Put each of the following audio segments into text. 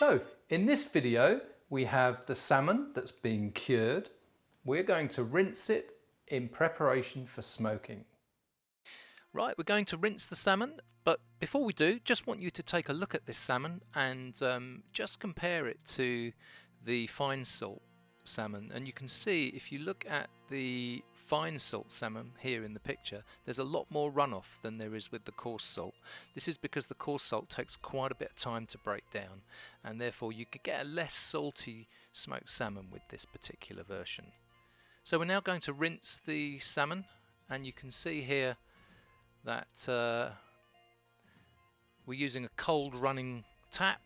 So in this video we have the salmon that's been cured. We're going to rinse it in preparation for smoking. Right, we're going to rinse the salmon, but before we do, just want you to take a look at this salmon and just compare it to the fine salt salmon. And you can see, if you look at the fine salt salmon here in the picture, there's a lot more runoff than there is with the coarse salt. This is because the coarse salt takes quite a bit of time to break down, and therefore you could get a less salty smoked salmon with this particular version. So we're now going to rinse the salmon, and you can see here that we're using a cold running tap.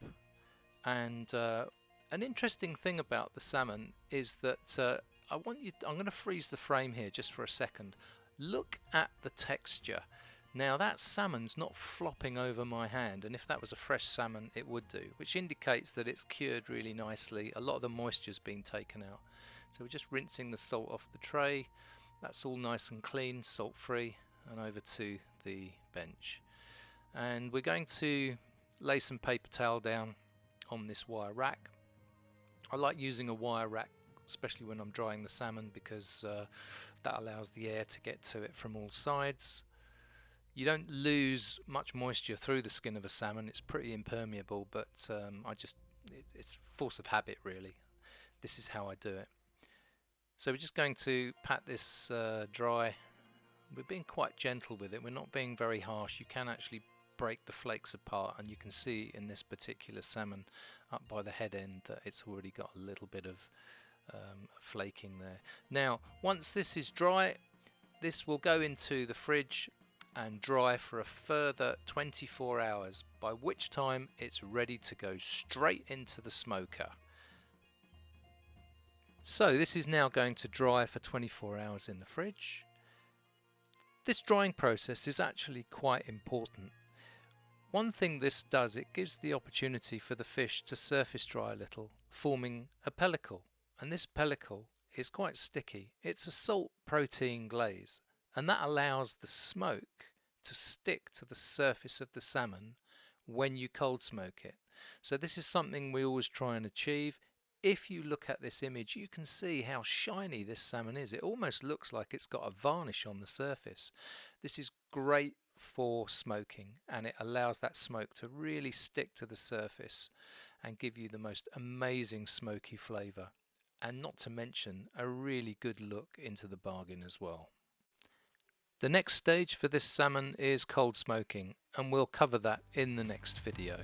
And an interesting thing about the salmon is that I'm going to freeze the frame here just for a second. Look at the texture. Now that salmon's not flopping over my hand, and if that was a fresh salmon it would do, which indicates that it's cured really nicely. A lot of the moisture's been taken out. So we're just rinsing the salt off the tray. That's all nice and clean, salt free, and over to the bench. And we're going to lay some paper towel down on this wire rack. I like using a wire rack, especially when I'm drying the salmon, because that allows the air to get to it from all sides. You don't lose much moisture through the skin of a salmon. It's pretty impermeable, but it's force of habit really. This is how I do it. So we're just going to pat this dry. We're being quite gentle with it. We're not being very harsh. You can actually break the flakes apart, and you can see in this particular salmon up by the head end that it's already got a little bit of flaking there. Now once this is dry, this will go into the fridge and dry for a further 24 hours, by which time it's ready to go straight into the smoker. So this is now going to dry for 24 hours in the fridge. This drying process is actually quite important. One thing this does, it gives the opportunity for the fish to surface dry a little, forming a pellicle. And this pellicle is quite sticky. It's a salt protein glaze, and that allows the smoke to stick to the surface of the salmon when you cold smoke it. So this is something we always try and achieve. If you look at this image, you can see how shiny this salmon is. It almost looks like it's got a varnish on the surface. This is great for smoking, and it allows that smoke to really stick to the surface and give you the most amazing smoky flavour, and not to mention a really good look into the bargain as well. The next stage for this salmon is cold smoking, and we'll cover that in the next video.